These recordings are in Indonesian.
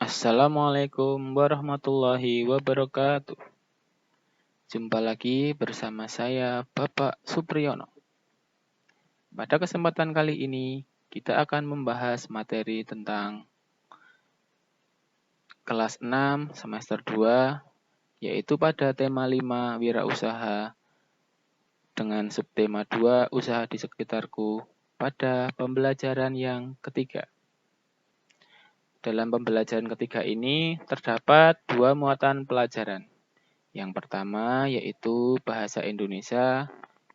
Assalamualaikum warahmatullahi wabarakatuh. Jumpa lagi bersama saya, Bapak Supriyono. Pada kesempatan kali ini, kita akan membahas materi tentang kelas 6 semester 2, yaitu pada tema 5 wirausaha dengan subtema 2 usaha di sekitarku pada pembelajaran yang ketiga. Dalam pembelajaran ketiga ini terdapat dua muatan pelajaran. Yang pertama yaitu bahasa Indonesia,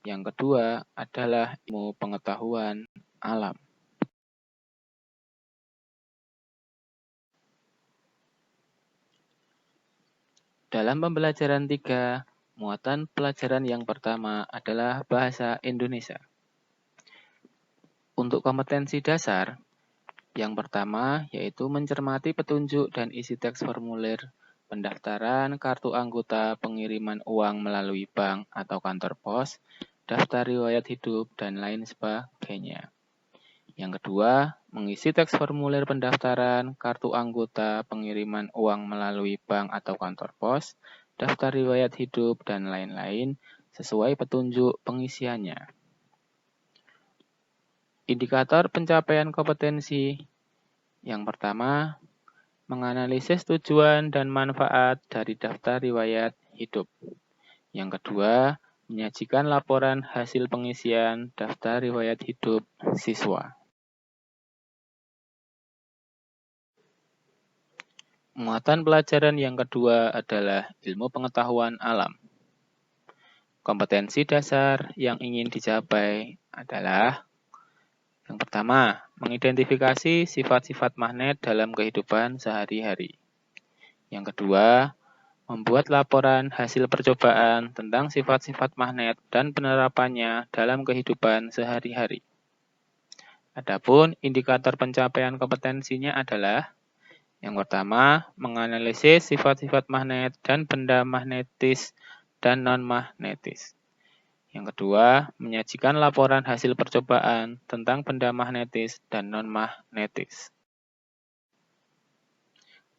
yang kedua adalah ilmu pengetahuan alam. Dalam pembelajaran 3, muatan pelajaran yang pertama adalah bahasa Indonesia. Untuk kompetensi dasar, yang pertama yaitu mencermati petunjuk dan isi teks formulir pendaftaran kartu anggota pengiriman uang melalui bank atau kantor pos, daftar riwayat hidup, dan lain sebagainya. Yang kedua, mengisi teks formulir pendaftaran kartu anggota pengiriman uang melalui bank atau kantor pos, daftar riwayat hidup, dan lain-lain sesuai petunjuk pengisiannya. Indikator pencapaian kompetensi. Yang pertama, menganalisis tujuan dan manfaat dari daftar riwayat hidup. Yang kedua, menyajikan laporan hasil pengisian daftar riwayat hidup siswa. Muatan pelajaran yang kedua adalah ilmu pengetahuan alam. Kompetensi dasar yang ingin dicapai adalah yang pertama, mengidentifikasi sifat-sifat magnet dalam kehidupan sehari-hari. Yang kedua, membuat laporan hasil percobaan tentang sifat-sifat magnet dan penerapannya dalam kehidupan sehari-hari. Adapun indikator pencapaian kompetensinya adalah yang pertama, menganalisis sifat-sifat magnet dan benda magnetis dan non-magnetis. Yang kedua, menyajikan laporan hasil percobaan tentang benda magnetis dan non-magnetis.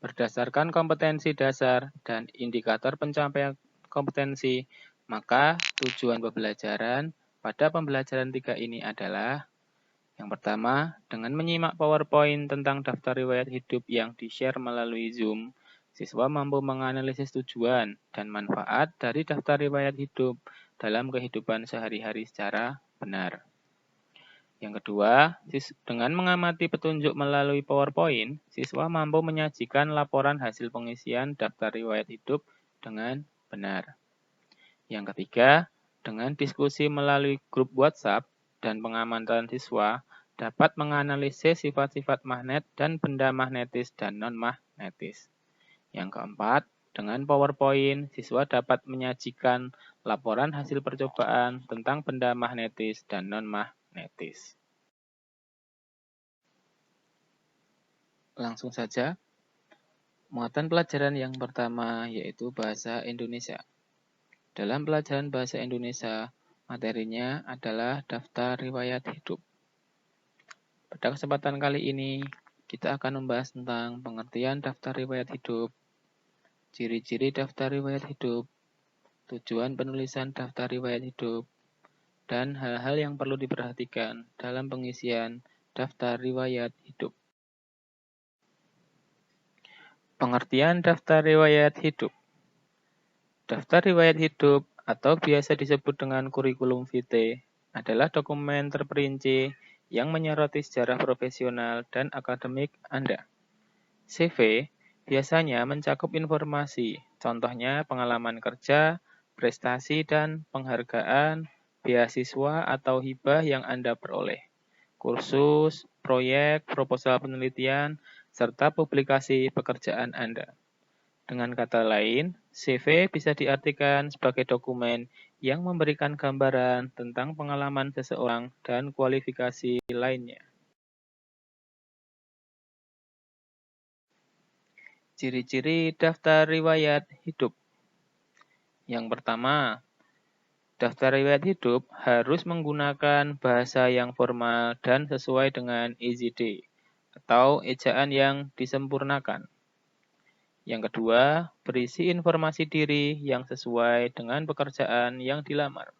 Berdasarkan kompetensi dasar dan indikator pencapaian kompetensi, maka tujuan pembelajaran pada pembelajaran 3 ini adalah yang pertama, dengan menyimak PowerPoint tentang daftar riwayat hidup yang di-share melalui Zoom, siswa mampu menganalisis tujuan dan manfaat dari daftar riwayat hidup dalam kehidupan sehari-hari secara benar. Yang kedua, dengan mengamati petunjuk melalui PowerPoint, siswa mampu menyajikan laporan hasil pengisian daftar riwayat hidup dengan benar. Yang ketiga, dengan diskusi melalui grup WhatsApp dan pengamatan siswa dapat menganalisis sifat-sifat magnet dan benda magnetis dan non-magnetis. Yang keempat, dengan PowerPoint, siswa dapat menyajikan laporan hasil percobaan tentang benda magnetis dan non-magnetis. Langsung saja, muatan pelajaran yang pertama yaitu bahasa Indonesia. Dalam pelajaran bahasa Indonesia, materinya adalah daftar riwayat hidup. Pada kesempatan kali ini, kita akan membahas tentang pengertian daftar riwayat hidup, ciri-ciri daftar riwayat hidup, tujuan penulisan daftar riwayat hidup, dan hal-hal yang perlu diperhatikan dalam pengisian daftar riwayat hidup. Pengertian daftar riwayat hidup. Daftar riwayat hidup atau biasa disebut dengan kurikulum vitae adalah dokumen terperinci yang menyoroti sejarah profesional dan akademik Anda. CV biasanya mencakup informasi, contohnya pengalaman kerja, prestasi dan penghargaan, beasiswa atau hibah yang Anda peroleh, kursus, proyek, proposal penelitian, serta publikasi pekerjaan Anda. Dengan kata lain, CV bisa diartikan sebagai dokumen yang memberikan gambaran tentang pengalaman seseorang dan kualifikasi lainnya. Ciri-ciri daftar riwayat hidup. Yang pertama, daftar riwayat hidup harus menggunakan bahasa yang formal dan sesuai dengan EZD atau ejaan yang disempurnakan. Yang kedua, berisi informasi diri yang sesuai dengan pekerjaan yang dilamar.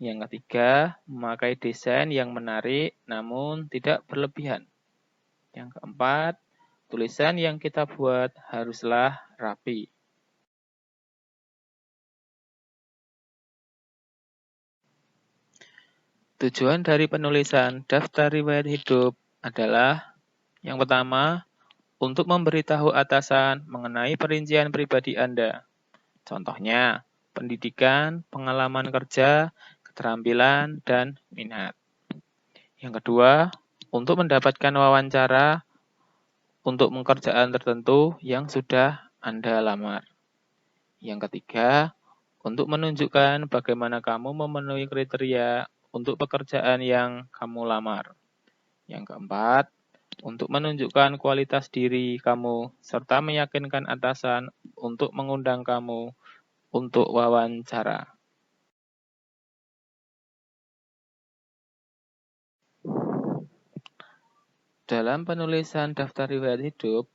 Yang ketiga, memakai desain yang menarik namun tidak berlebihan. Yang keempat, tulisan yang kita buat haruslah rapi. Tujuan dari penulisan daftar riwayat hidup adalah yang pertama, untuk memberitahu atasan mengenai perincian pribadi Anda. Contohnya, pendidikan, pengalaman kerja, keterampilan, dan minat. Yang kedua, untuk mendapatkan wawancara untuk pekerjaan tertentu yang sudah Anda lamar. Yang ketiga, untuk menunjukkan bagaimana kamu memenuhi kriteria untuk pekerjaan yang kamu lamar. Yang keempat, untuk menunjukkan kualitas diri kamu serta meyakinkan atasan untuk mengundang kamu untuk wawancara. Dalam penulisan daftar riwayat hidup,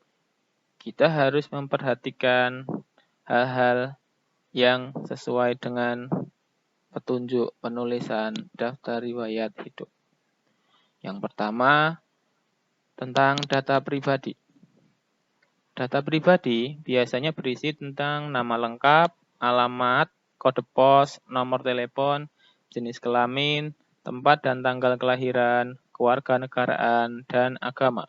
kita harus memperhatikan hal-hal yang sesuai dengan petunjuk penulisan daftar riwayat hidup. Yang pertama, tentang data pribadi. Data pribadi biasanya berisi tentang nama lengkap, alamat, kode pos, nomor telepon, jenis kelamin, tempat dan tanggal kelahiran, kewarganegaraan, dan agama.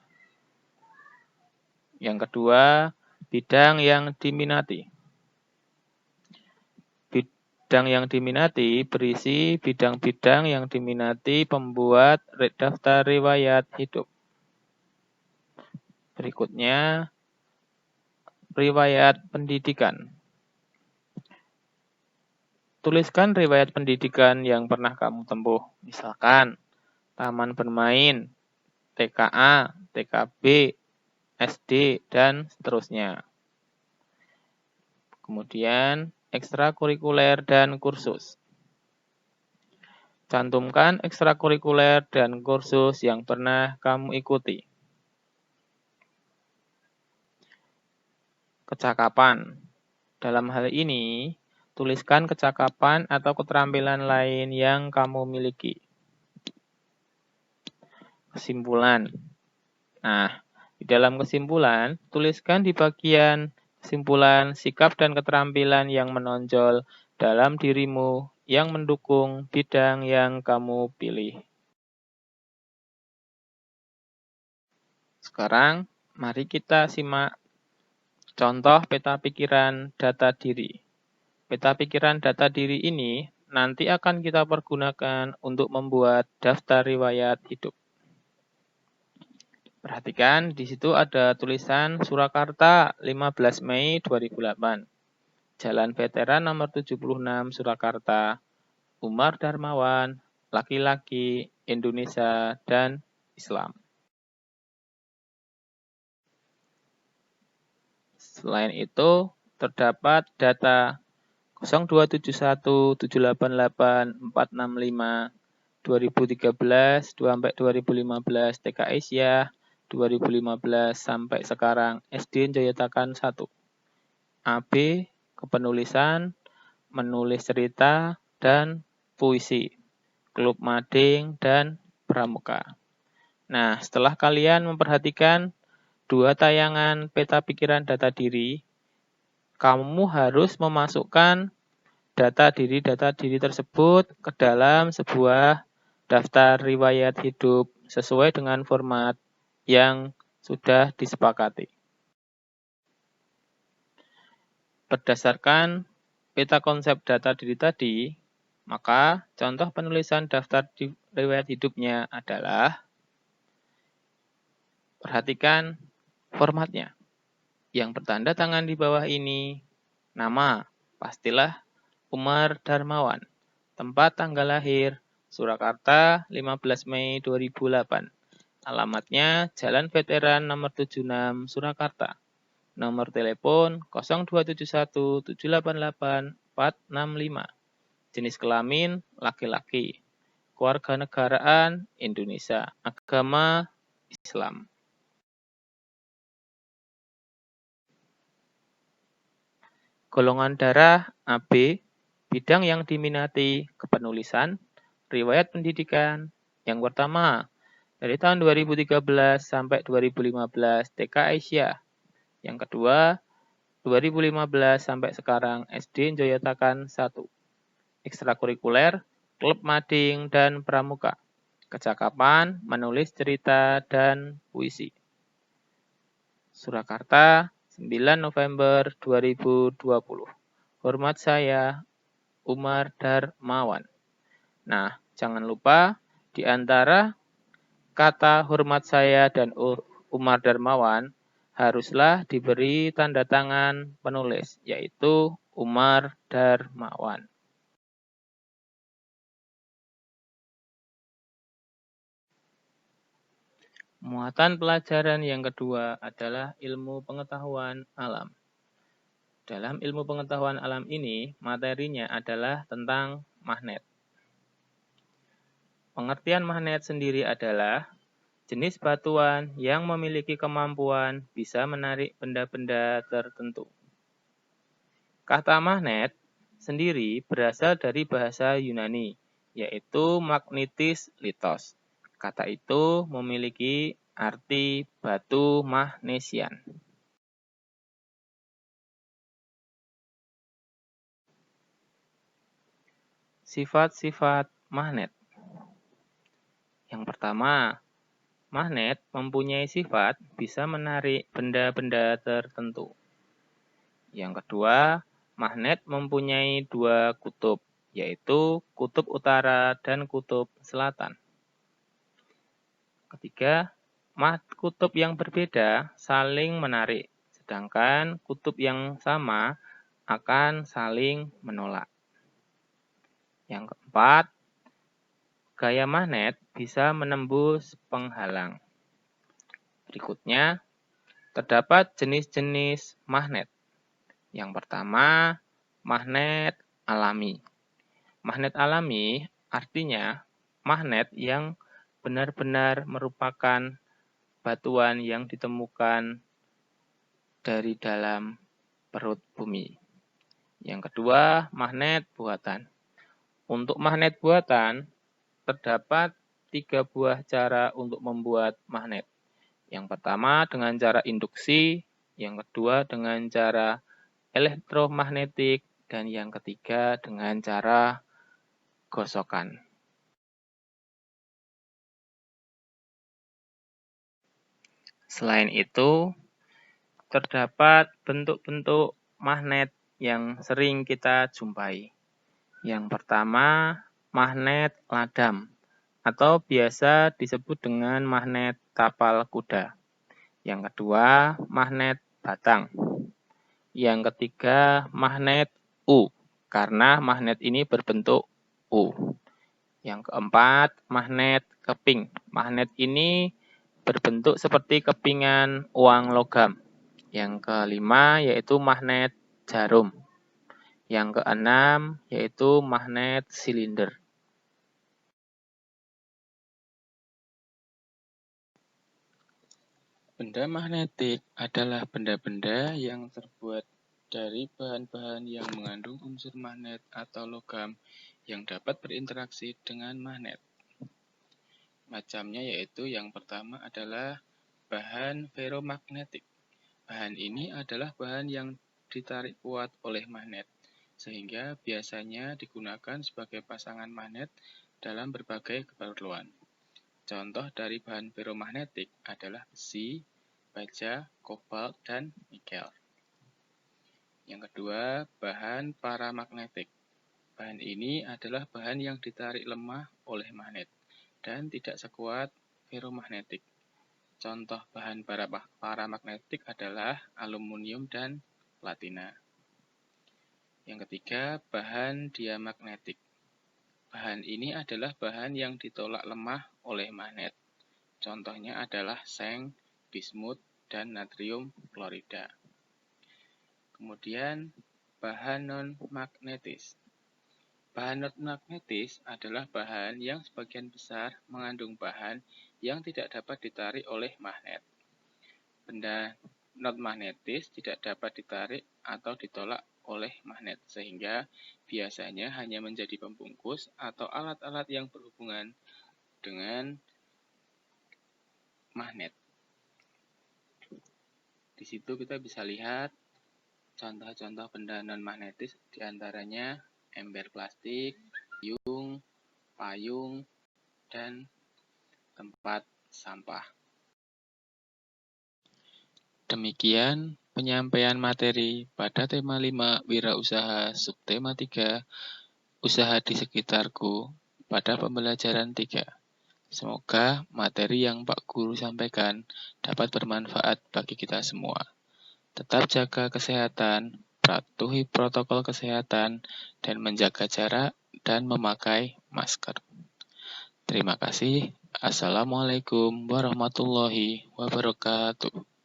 Yang kedua, bidang yang diminati. Bidang yang diminati berisi bidang-bidang yang diminati pembuat daftar riwayat hidup. Berikutnya, riwayat pendidikan. Tuliskan riwayat pendidikan yang pernah kamu tempuh. Misalkan, taman bermain, TKA, TKB, SD, dan seterusnya. Kemudian, ekstrakurikuler dan kursus. Cantumkan ekstrakurikuler dan kursus yang pernah kamu ikuti. Kecakapan. Dalam hal ini, tuliskan kecakapan atau keterampilan lain yang kamu miliki. Kesimpulan. Nah, di dalam kesimpulan, tuliskan di bagian kesimpulan sikap dan keterampilan yang menonjol dalam dirimu yang mendukung bidang yang kamu pilih. Sekarang, mari kita simak contoh peta pikiran data diri. Peta pikiran data diri ini nanti akan kita pergunakan untuk membuat daftar riwayat hidup. Perhatikan, di situ ada tulisan Surakarta 15 Mei 2008. Jalan Veteran nomor 76 Surakarta. Umar Darmawan, laki-laki, Indonesia, dan Islam. Selain itu, terdapat data 0271788 465 2013 sampai 2015 TK Asia 2015 sampai sekarang SD Jayatakan 1. AB kepenulisan, menulis cerita dan puisi, klub mading dan pramuka. Nah, setelah kalian memperhatikan dua tayangan peta pikiran data diri, kamu harus memasukkan data diri tersebut ke dalam sebuah daftar riwayat hidup sesuai dengan format yang sudah disepakati. Berdasarkan peta konsep data diri tadi, maka contoh penulisan daftar riwayat hidupnya adalah, perhatikan formatnya. Yang bertanda tangan di bawah ini, nama, pastilah Umar Darmawan. Tempat tanggal lahir, Surakarta 15 Mei 2008. Alamatnya Jalan Veteran nomor 76 Surakarta. Nomor telepon 0271788 Jenis kelamin laki-laki. Kewarganegaraan Indonesia. Agama Islam. Golongan darah AB, bidang yang diminati kepenulisan, riwayat pendidikan. Yang pertama, dari tahun 2013 sampai 2015 TK Aisyah. Yang kedua, 2015 sampai sekarang SD Joyotakan 1. Ekstrakurikuler, klub mading dan pramuka. Kecakapan, menulis cerita dan puisi. Surakarta, 9 November 2020. Hormat saya, Umar Darmawan. Nah, jangan lupa di antara kata hormat saya dan Umar Darmawan haruslah diberi tanda tangan penulis, yaitu Umar Darmawan. Muatan pelajaran yang kedua adalah ilmu pengetahuan alam. Dalam ilmu pengetahuan alam ini, materinya adalah tentang magnet. Pengertian magnet sendiri adalah jenis batuan yang memiliki kemampuan bisa menarik benda-benda tertentu. Kata magnet sendiri berasal dari bahasa Yunani, yaitu magnetis litos. Kata itu memiliki arti batu magnesian. Sifat-sifat magnet. Yang pertama, magnet mempunyai sifat bisa menarik benda-benda tertentu. Yang kedua, magnet mempunyai dua kutub, yaitu kutub utara dan kutub selatan. Ketiga, kutub yang berbeda saling menarik, sedangkan kutub yang sama akan saling menolak. Yang keempat, gaya magnet bisa menembus penghalang. Berikutnya, terdapat jenis-jenis magnet. Yang pertama, magnet alami. Magnet alami artinya magnet yang benar-benar merupakan batuan yang ditemukan dari dalam perut bumi. Yang kedua, magnet buatan. Untuk magnet buatan, terdapat 3 buah cara untuk membuat magnet. Yang pertama dengan cara induksi, yang kedua dengan cara elektromagnetik, dan yang ketiga dengan cara gosokan. Selain itu, terdapat bentuk-bentuk magnet yang sering kita jumpai. Yang pertama, magnet ladam atau biasa disebut dengan magnet tapal kuda. Yang kedua, magnet batang. Yang ketiga, magnet U, karena magnet ini berbentuk U. Yang keempat, magnet keping. Magnet ini berbentuk seperti kepingan uang logam. Yang kelima yaitu magnet jarum. Yang keenam yaitu magnet silinder. Benda magnetik adalah benda-benda yang terbuat dari bahan-bahan yang mengandung unsur magnet atau logam yang dapat berinteraksi dengan magnet. Macamnya yaitu yang pertama adalah bahan ferromagnetik. Bahan ini adalah bahan yang ditarik kuat oleh magnet, sehingga biasanya digunakan sebagai pasangan magnet dalam berbagai keperluan. Contoh dari bahan ferromagnetik adalah besi, baja, kobalt, dan nikel. Yang kedua, bahan paramagnetik. Bahan ini adalah bahan yang ditarik lemah oleh magnet dan tidak sekuat ferromagnetik. Contoh bahan paramagnetik adalah aluminium dan platina. Yang ketiga, bahan diamagnetik. Bahan ini adalah bahan yang ditolak lemah oleh magnet. Contohnya adalah seng, bismut, dan natrium klorida. Kemudian, bahan non-magnetis. Bahan non-magnetis adalah bahan yang sebagian besar mengandung bahan yang tidak dapat ditarik oleh magnet. Benda non-magnetis tidak dapat ditarik atau ditolak oleh magnet, sehingga biasanya hanya menjadi pembungkus atau alat-alat yang berhubungan dengan magnet. Di situ kita bisa lihat contoh-contoh benda non-magnetis, diantaranya ember plastik, payung, dan tempat sampah. Demikian penyampaian materi pada tema 5 wirausaha subtema 3 usaha di sekitarku pada pembelajaran 3. Semoga materi yang Pak Guru sampaikan dapat bermanfaat bagi kita semua. Tetap jaga kesehatan, patuhi protokol kesehatan, dan menjaga jarak dan memakai masker. Terima kasih. Assalamualaikum warahmatullahi wabarakatuh.